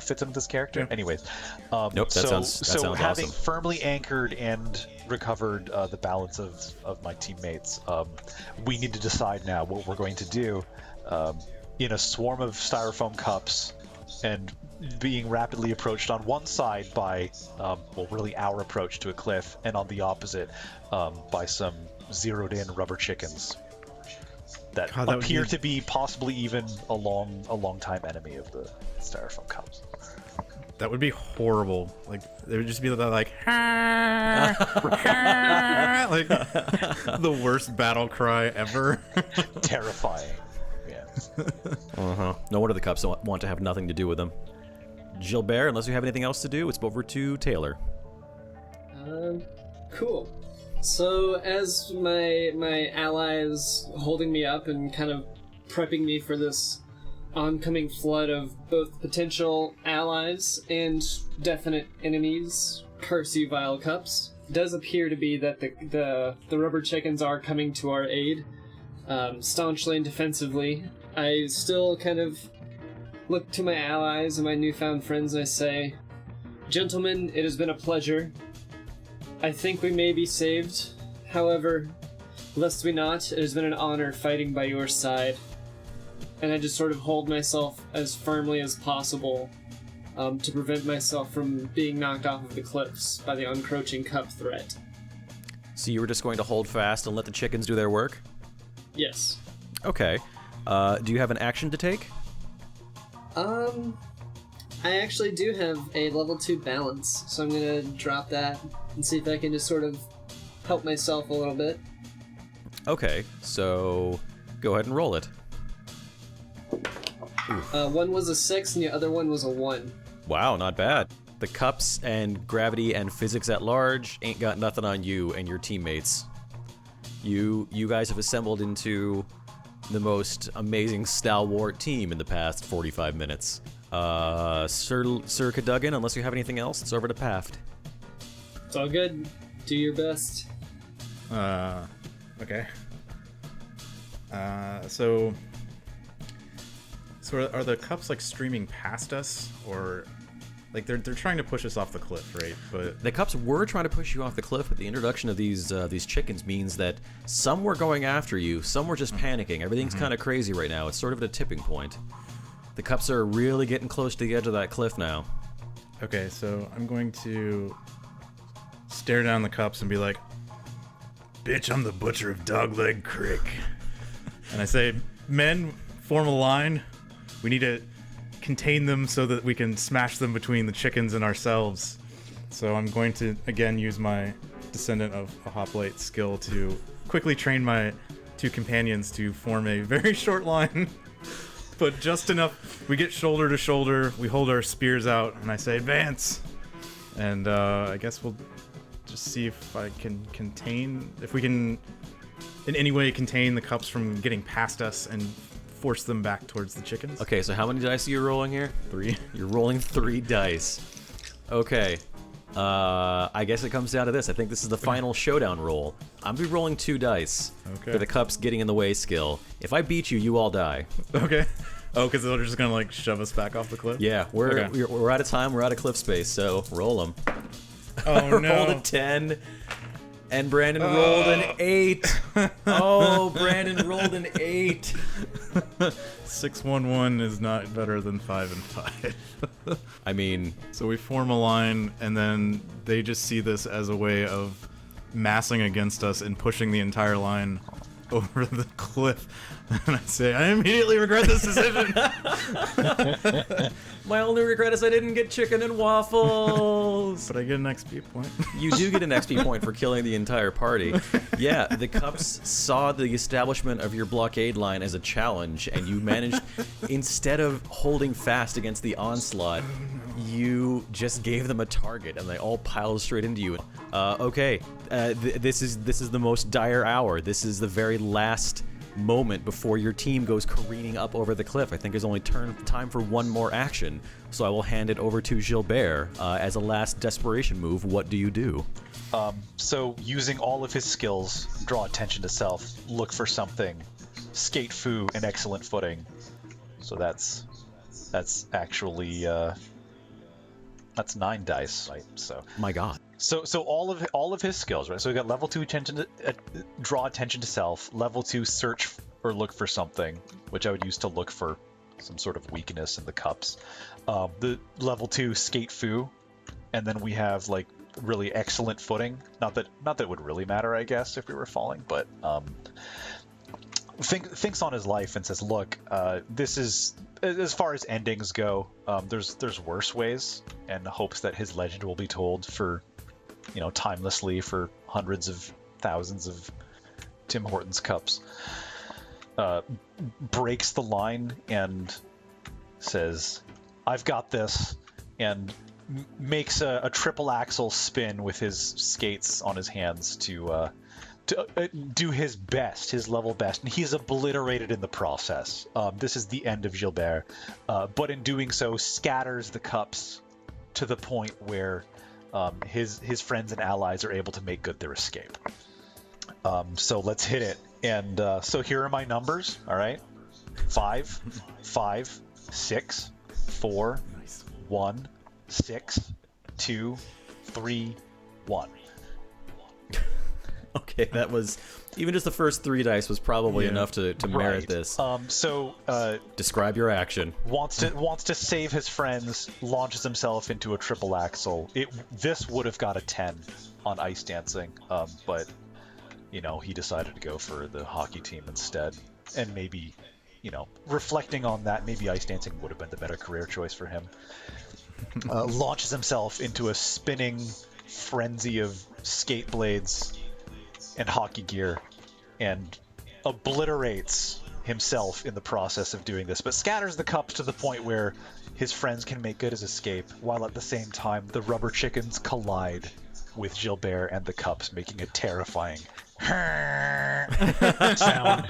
fits in with his character. Yeah. Anyways, Nope, that sounds having awesome. firmly anchored and recovered the balance of my teammates, we need to decide now what we're going to do. In a swarm of styrofoam cups and being rapidly approached on one side by, really our approach to a cliff, and on the opposite by some zeroed-in rubber chickens that appear to be possibly even a long time enemy of the styrofoam cups. That would be horrible. Like, they would just be like, like the worst battle cry ever. Terrifying. Yeah. No wonder the cups want to have nothing to do with them. Gilbert, unless you have anything else to do, it's over to Taylor. Cool. So as my ally is holding me up and kind of prepping me for this oncoming flood of both potential allies and definite enemies, curse you vile cups, it does appear to be that the rubber chickens are coming to our aid, staunchly and defensively. I still kind of look to my allies and my newfound friends and I say, "Gentlemen, it has been a pleasure. I think we may be saved. However, lest we not, it has been an honor fighting by your side." And I just sort of hold myself as firmly as possible to prevent myself from being knocked off of the cliffs by the encroaching cup threat. So you were just going to hold fast and let the chickens do their work? Yes. Okay. Do you have an action to take? I actually do have a level 2 balance, so I'm gonna drop that and see if I can just sort of help myself a little bit. Okay, so go ahead and roll it. One was a 6 and the other one was a 1. Wow, not bad. The cups and gravity and physics at large ain't got nothing on you and your teammates. You guys have assembled into the most amazing stalwart team in the past 45 minutes. Sir Cadogan, unless you have anything else, it's over to Paft. It's all good. Do your best. Okay. So are the cups like streaming past us, or like they're trying to push us off the cliff, right? But the cups were trying to push you off the cliff, but the introduction of these chickens means that some were going after you, some were just panicking. Everything's kind of crazy right now. It's sort of at a tipping point. The cups are really getting close to the edge of that cliff now. okay, so I'm going to stare down the cups and be like, "Bitch, I'm the butcher of Dogleg Creek." And I say, "Men, form a line. We need to contain them so that we can smash them between the chickens and ourselves." So I'm going to, again, use my Descendant of a Hoplite skill to quickly train my 2 companions to form a very short line, but just enough. We get shoulder to shoulder, we hold our spears out, and I say, "Advance!" And I guess we'll just see if I can if we can in any way contain the cups from getting past us and force them back towards the chickens. Okay, so how many dice are you rolling here? 3. You're rolling 3 dice. Okay. I guess it comes down to this. I think this is the final showdown roll. I'm gonna be rolling 2 dice for the cups getting in the way skill. If I beat you, you all die. Okay. Oh, because they're just gonna like shove us back off the cliff? Yeah, we're out of time. We're out of cliff space, so roll them. Oh no! Rolled a 10, and Brandon rolled an 8. Oh, Brandon rolled an 8. 6-1-1 is not better than 5 and 5. I mean, so we form a line, and then they just see this as a way of massing against us and pushing the entire line over the cliff. And I say, I immediately regret this decision. my only regret is I didn't get chicken and waffles. But I get an XP point. You do get an XP point for killing the entire party. Yeah, the Cups saw the establishment of your blockade line as a challenge, and you managed, instead of holding fast against the onslaught, you just gave them a target, and they all piled straight into you. Okay, this is the most dire hour. This is the very last moment before your team goes careening up over the cliff. I think there's only time for one more action, so I will hand it over to Gilbert as a last desperation move. What do you do? So using all of his skills, draw attention to self, look for something, skate foo, and excellent footing. So that's actually that's 9 dice, right? So my God. So all of his skills, right? So we got level 2 attention to draw attention to self, level 2 search or look for something, which I would use to look for some sort of weakness in the Cups. The level 2 skate foo, and then we have like really excellent footing. Not that it would really matter, I guess, if we were falling, but thinks on his life and says, look, this is, as far as endings go, there's worse ways, and hopes that his legend will be told for, timelessly for hundreds of thousands of Tim Hortons Cups. Breaks the line and says, I've got this, and makes a triple axel spin with his skates on his hands to do his best, his level best, and he's obliterated in the process. This is the end of Gilbert, but in doing so scatters the Cups to the point where his friends and allies are able to make good their escape. So let's hit it. And so here are my numbers, all right? 5, 5, 6, 4, 1, 6, 2, 3, 1. Okay, that was, even just the first 3 dice was probably enough to merit this. Describe your action. Wants to save his friends, launches himself into a triple axel. This would have got a 10 on ice dancing, but he decided to go for the hockey team instead. And maybe, reflecting on that, maybe ice dancing would have been the better career choice for him. Launches himself into a spinning frenzy of skate blades and hockey gear, and obliterates himself in the process of doing this, but scatters the Cups to the point where his friends can make good his escape, while at the same time the rubber chickens collide with Gilbert and the Cups, making a terrifying sound.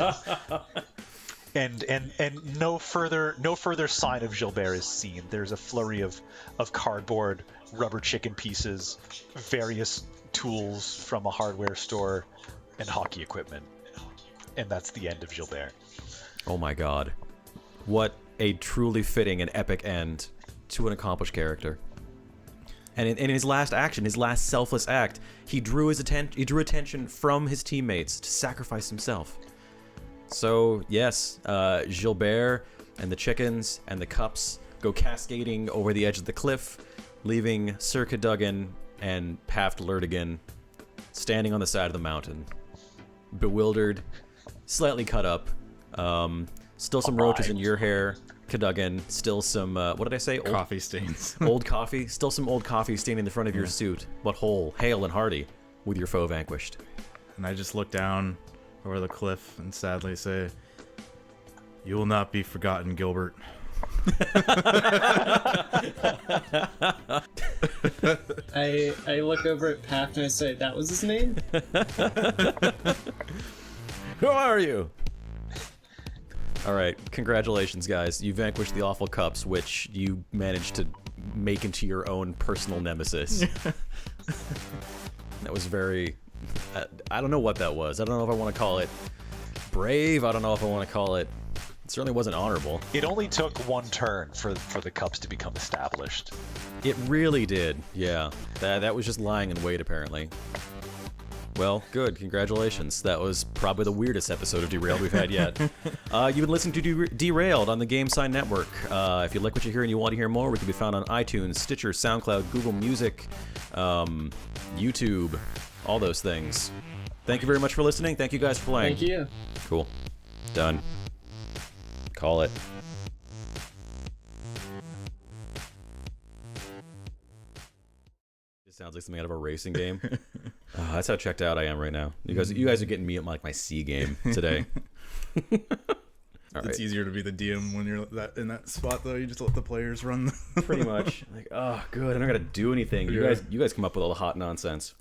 And no further sign of Gilbert is seen. There's a flurry of cardboard, rubber chicken pieces, various tools from a hardware store, and hockey equipment. And that's the end of Gilbert. Oh my God. What a truly fitting and epic end to an accomplished character. And in his last action, his last selfless act, he drew attention from his teammates to sacrifice himself. So, yes, Gilbert and the chickens and the Cups go cascading over the edge of the cliff, leaving Sir Cadogan and Paft Lurdigan standing on the side of the mountain, bewildered, slightly cut up, still some roaches in your hair, Cadogan, still some, what did I say? Coffee stains. Old coffee, still some old coffee staining the front of your suit, but whole, hale and hearty, with your foe vanquished. And I just look down over the cliff and sadly say, "You will not be forgotten, Gilbert." I look over at Paft and I say, that was his name? Who are you? All right, congratulations, guys. You vanquished the awful cups, which you managed to make into your own personal nemesis. That was very... I don't know what that was. I don't know if I want to call it brave. I don't know if I want to call it... It certainly wasn't honorable. It only took one turn for the cups to become established. It really did, yeah. That was just lying in wait, apparently. Well, good. Congratulations. That was probably the weirdest episode of Derailed we've had yet. You've been listening to Derailed on the GameSign Network. If you like what you hear and you want to hear more, we can be found on iTunes, Stitcher, SoundCloud, Google Music, YouTube, all those things. Thank you very much for listening. Thank you guys for playing. Thank you. Cool. Done. Call it. It sounds like something out of a racing game. That's how checked out I am right now. You guys are getting me at like my C game today. It's easier to be the DM when you're in that spot, though. You just let the players run. Pretty much. Like, oh, good. I don't got to do anything. You guys come up with all the hot nonsense.